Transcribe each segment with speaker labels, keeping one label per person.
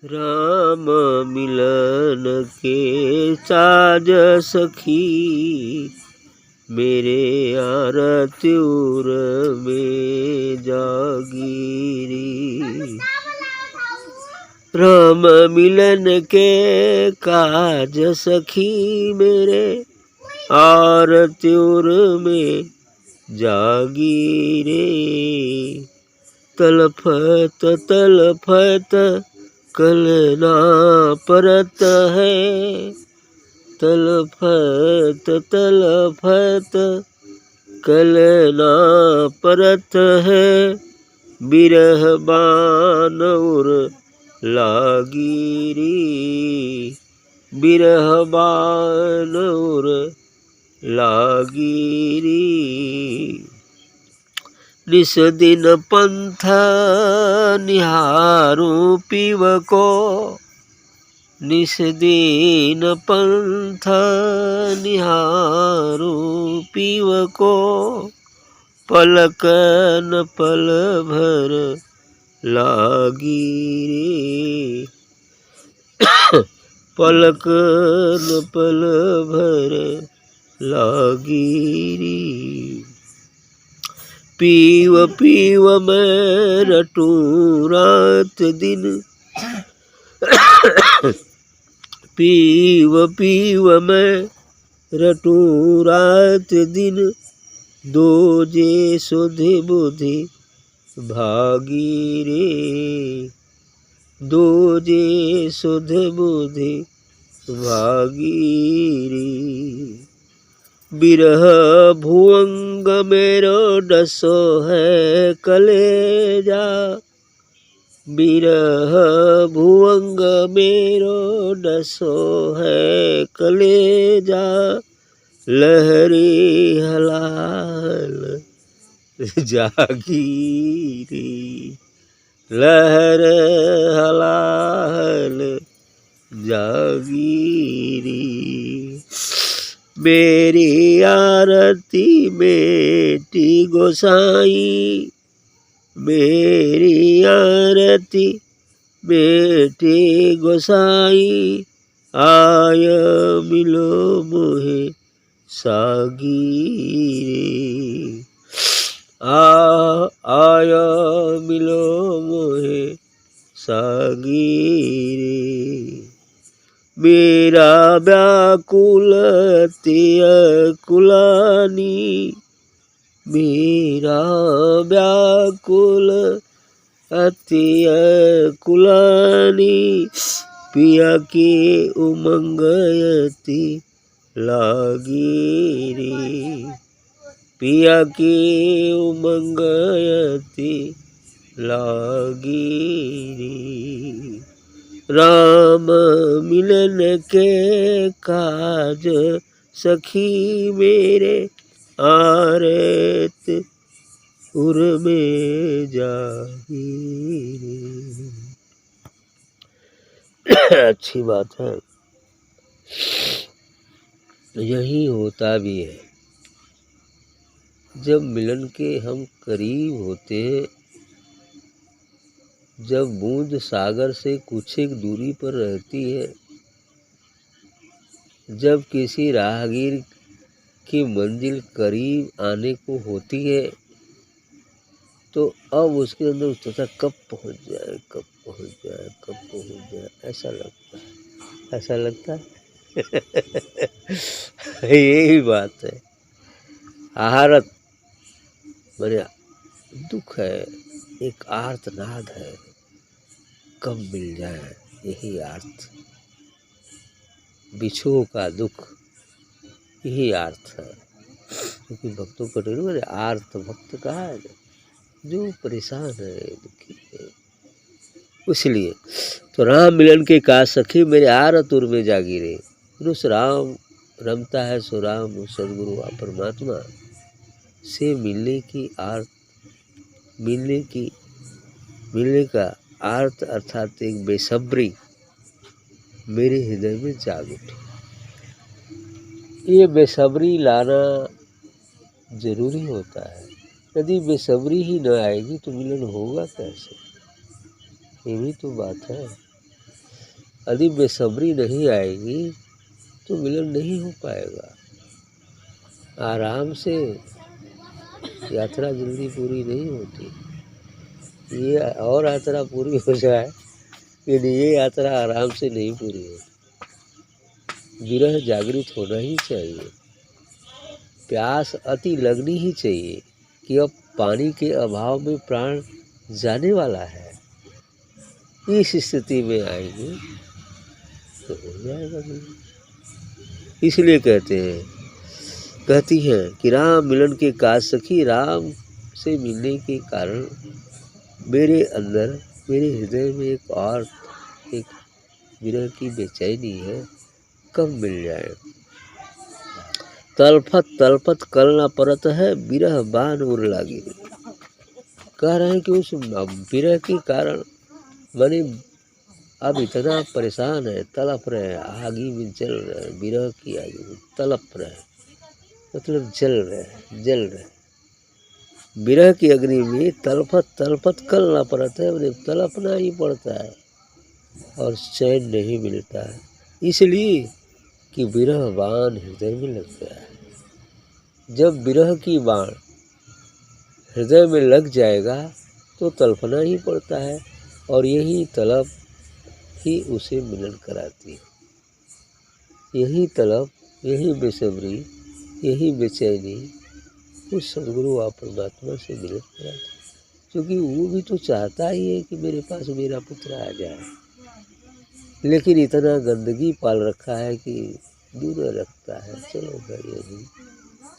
Speaker 1: राम मिलन के साज सखी मेरे आरत्युर में जागीरी। राम मिलन के काज सखी मेरे आरत्युर में जागीरे। तलफत तलफत कलना परत है, तलफत तलफत कलना परत है। बिरह बान उर लागीरी, बिरह बान उर लागीरी। निस दिन पंथ निहारू पीव को, निस दिन पंथ निहारू पीव को। पलकन पल भर लागीरी, पलकन पल भर लागीरी। पीव पीव मैं रटूं रात दिन, पीव पीव मैं रटूं रात दिन। दो जे सुधि बुधि भागीरे, दो जे सुधि बुधि भागीरी। बिरह भुअंग मेरो डसो है कलेजा, बिरह भुअंग मेरो डसो है कलेजा। लहरी हलाल जागीरी, लहर हलाल जागीरी। मेरी आरती बेटी गोसाई, मेरी आरती बेटी गोसाई। आय मिलो मोहे सागीरे, आय मिलो मोहे सागीरे। मेरा व्याकुल तिय कुलानी, मेरा व्याकुल अतिय कुलानी। पिया के उमंगयति लागीरी, पिया के उमंगयति लागीरी। राम मिलन के काज सखी मेरे आरत उर में जागीरी। अच्छी बात है, यही होता भी है। जब मिलन के हम करीब होते हैं, जब बूंद सागर से कुछ एक दूरी पर रहती है, जब किसी राहगीर की मंजिल करीब आने को होती है, तो अब उसके अंदर उत्सुकता कब पहुंच जाए, कब पहुंच जाए, कब पहुंच जाए, ऐसा लगता है, ऐसा लगता है। यही बात है। आहारत मेरे दुख है, एक आर्तनाद है, कब मिल जाए, यही अर्थ। बिछुओं का दुख यही अर्थ है। क्योंकि भक्तों को मेरे आर्त भक्त कहा है, जो परेशान है, दुखी है। इसलिए तो राम मिलन के काज सखी मेरे आरतुर में जागीरे। उस राम रमता है, सो राम सदगुरु परमात्मा से मिलने की आर्त, मिलने का आर्त अर्थात एक बेसब्री मेरे हृदय में जाग उठी। ये बेसब्री लाना जरूरी होता है। यदि बेसब्री ही न आएगी तो मिलन होगा कैसे? ये भी तो बात है। यदि बेसब्री नहीं आएगी तो मिलन नहीं हो पाएगा। आराम से यात्रा जल्दी पूरी नहीं होती। ये और यात्रा पूरी हो जाए, लेकिन ये यात्रा आराम से नहीं पूरी होती। विरह जागृत होना ही चाहिए। प्यास अति लगनी ही चाहिए कि अब पानी के अभाव में प्राण जाने वाला है। इस स्थिति में आएंगे तो हो जाएगा मिलन। इसलिए कहती हैं कि राम मिलन के काज सखी, राम से मिलने के कारण मेरे अंदर, मेरे हृदय में एक विरह की बेचैनी है, कब मिल जाए। तलफत तलफत कल न परत है, विरह बान उर लागी। कह रहे हैं कि उस विरह के कारण माने अब इतना परेशान है, तड़प रहे, आगी में जल रहे, विरह की आगी में तड़प रहे, मतलब जल रहे। विरह की अग्नि में तलपत कल ना पड़ता है, मतलब तड़पना ही पड़ता है और चैन नहीं मिलता है, इसलिए कि विरह बाण हृदय में लग गया है। जब विरह की बाण हृदय में लग जाएगा तो तड़पना ही पड़ता है, और यही तड़प ही उसे मिलन कराती है। यही तड़प, यही बेसब्री, यही बेचैनी उस सदगुरु व परमात्मा से मिलन कराती है, क्योंकि वो भी तो चाहता ही है कि मेरे पास मेरा पुत्र आ जाए, लेकिन इतना गंदगी पाल रखा है कि दूर रखता है। चलो भाई, यही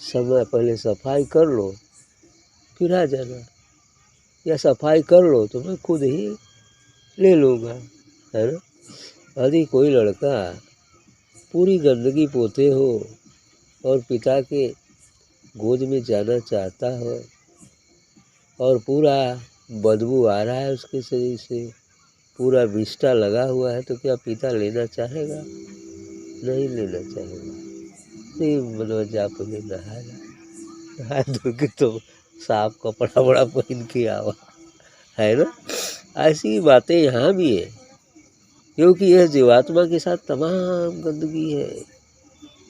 Speaker 1: समय पहले सफाई कर लो फिर आ जाना, या सफाई कर लो तो मैं खुद ही ले लूँगा, है ना। यदि कोई लड़का पूरी गंदगी पोते हो और पिता के गोद में जाना चाहता हो और पूरा बदबू आ रहा है उसके शरीर से, पूरा विष्ठा लगा हुआ है, तो क्या पिता लेना चाहेगा? नहीं लेना चाहेगा। नहीं, मतलब जा पहले नहा धो के तो साफ कपड़ा बड़ा पहन के आवा, है ना। ऐसी बातें यहाँ भी है, क्योंकि यह जीवात्मा के साथ तमाम गंदगी है,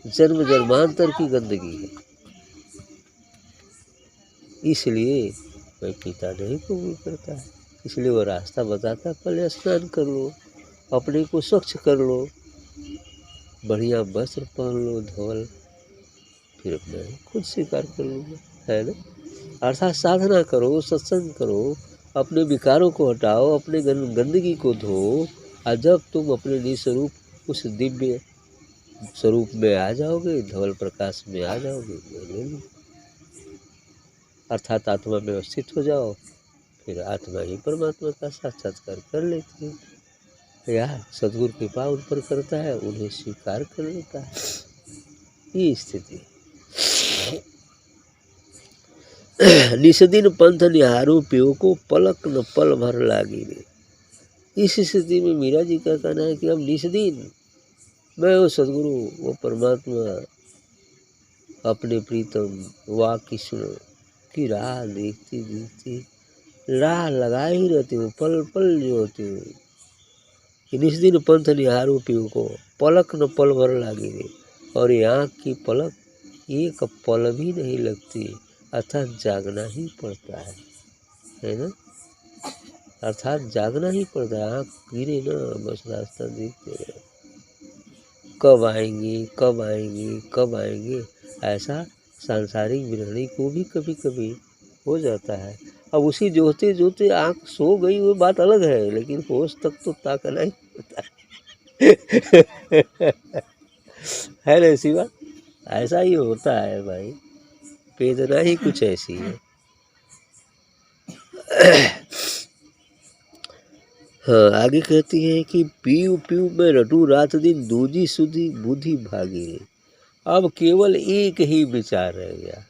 Speaker 1: जन्म जन्मांतर की गंदगी है। इसलिए वह पिता नहीं कबूल करता है, इसलिए वो रास्ता बताता, पहले स्नान कर लो, अपने को स्वच्छ कर लो, बढ़िया वस्त्र पहन लो धवल, फिर मैं खुद स्वीकार कर लूँगा, है ना। अर्थात साधना करो, सत्संग करो, अपने विकारों को हटाओ, अपने गंदगी को धो, और जब तुम अपने निस्वरूप उस दिव्य स्वरूप में आ जाओगे, धवल प्रकाश में आ जाओगे, ले लो। अर्थात आत्मा में स्थित हो जाओ, फिर आत्मा ही परमात्मा का साक्षात्कार कर लेती है, या सद्गुरु कृपा उन पर करता है, उन्हें स्वीकार कर लेता है। ये स्थिति निस्दिन पंथ निहारू पियो को, पलक न पल भर लागी रे। इस स्थिति में मीरा जी का कहना है कि अब निस्दिन मैं वो सदगुरु, वो परमात्मा, अपने प्रीतम वा कृष्ण की राह देखती राह लगाए ही रहती हूँ, पल पल जो होती हूँ। निस्दिन पंथ निहारू पियो को, पलक न पल भर लागी रे। और आँख की पलक एक पल भी नहीं लगती, अर्थात जागना ही पड़ता है ना। अर्थात जागना ही पड़ता है, आँख गिरे ना बस रास्ता देखते रहे, कब आएंगे कब आएंगे कब आएंगे, ऐसा सांसारिक गृहिणी को भी कभी कभी हो जाता है। अब उसी जोते जोते आँख सो गई, वो बात अलग है, लेकिन होश तक तो ताकना ही पड़ता है ना। ऐसी बात ऐसा ही होता है भाई, वेदना ही कुछ ऐसी है। हाँ, आगे कहती है कि पीऊ पीऊ में रटू रात दिन, दूजी सुधी बुद्धि भागी रे। अब केवल एक ही विचार रह गया,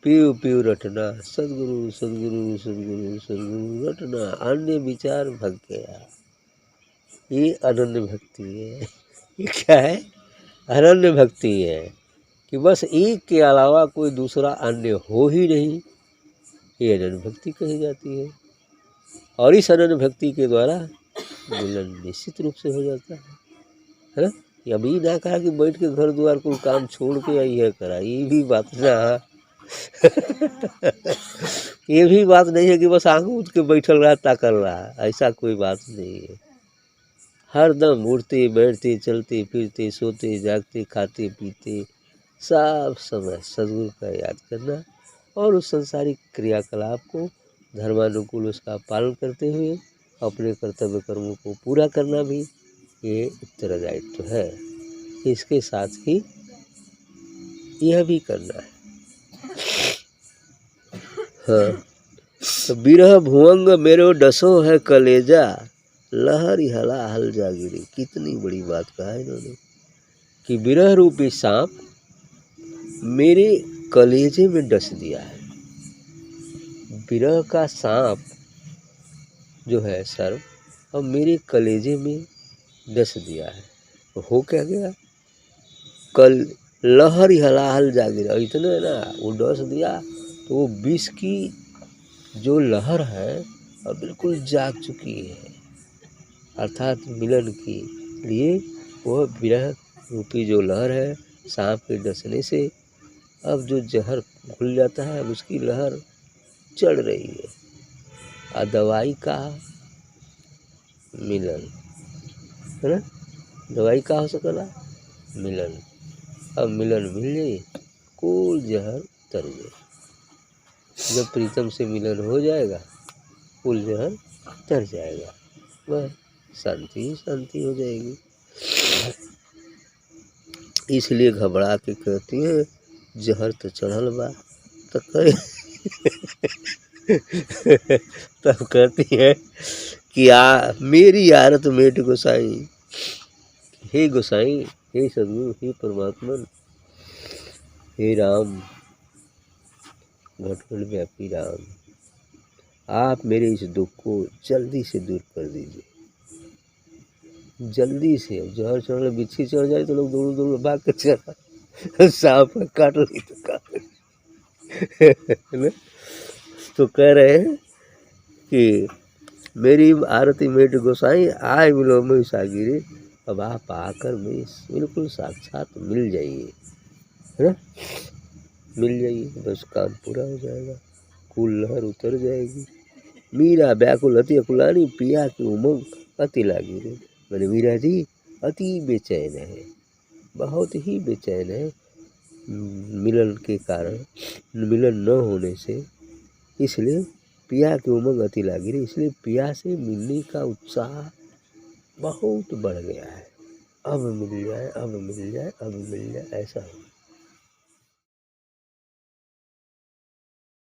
Speaker 1: पीऊ पीऊ रटना, सदगुरु सदगुरु सदगुरु सदगुरु रटना, अन्य विचार भग गया। ये अनन्य भक्ति है। ये क्या है? अनन्य भक्ति है कि बस एक के अलावा कोई दूसरा अन्य हो ही नहीं, ये अनन्य भक्ति कही जाती है। और इस अनन्य भक्ति के द्वारा मिलन निश्चित रूप से हो जाता है ना। अभी ना कहा कि बैठ के घर द्वार को काम छोड़ के आई है करा, ये भी बात ना ये भी बात नहीं है कि बस आंख उठ के बैठल रहा ताकल रहा, ऐसा कोई बात नहीं है। हर दम उठते बैठते चलते फिरते सोते जागते खाते पीते सब समय सदगुरु का याद करना और उस संसारिक क्रियाकलाप को धर्मानुकूल उसका पालन करते हुए अपने कर्तव्य कर्मों को पूरा करना भी ये उत्तरदायित्व है। इसके साथ ही यह भी करना है। हाँ, तो बिरह भुवंग मेरो डसो है कलेजा, लहरी हला हल जागिरी। कितनी बड़ी बात कहा है इन्होंने कि बिरह रूपी सांप मेरे कलेजे में डस दिया है। बिरह का सांप जो है सर्प अब मेरे कलेजे में डस दिया है। तो हो क्या गया, कल लहर हलाहल जागिर, इतने ना वो डस दिया तो वो विष की जो लहर है अब बिल्कुल जाग चुकी है, अर्थात मिलन के लिए वह विरह रूपी जो लहर है सांप के डसने से अब जो जहर घुल जाता है अब उसकी लहर चढ़ रही है। और दवाई का मिलन है ना, दवाई का हो सकला मिलन। अब मिलन मिल जाए कुल जहर तर जाए। जब प्रीतम से मिलन हो जाएगा कुल जहर तर जाएगा, वह शांति ही शांति हो जाएगी। इसलिए घबरा के कहती है जहर तो चढ़ल बा तो कहे तब कहती है कि मेरी आरत मेट गोसाई, हे गोसाई, हे सदगुरु, हे परमात्मा, हे राम, घटघट व्यापी राम, आप मेरे इस दुख को जल्दी से दूर कर दीजिए। जल्दी से, जहर चढ़ बिच्छी चढ़ जाए तो लोग दौड़ दौड़ भाग कर चढ़ा, सांप काट ली तो काट तो कह रहे हैं कि मेरी आरती मेट गोसाई आए मिलो मैं सागिरे, अब आप आकर में बिल्कुल साक्षात मिल जाइए, है ना, मिल जाइए, बस काम पूरा हो जाएगा, कुल लहर उतर जाएगी। मीरा व्याकुल अति अकुलानी, पिया की उमंग अति लागी रे। मैंने मीरा जी अति बेचैन है, बहुत ही बेचैन है मिलन के कारण, मिलन न होने से, इसलिए पिया की उमंग अति लागी रे, इसलिए पिया से मिलने का उत्साह बहुत बढ़ गया है। अब मिल जाए, अब मिल जाए, अब मिल जाए, ऐसा हो।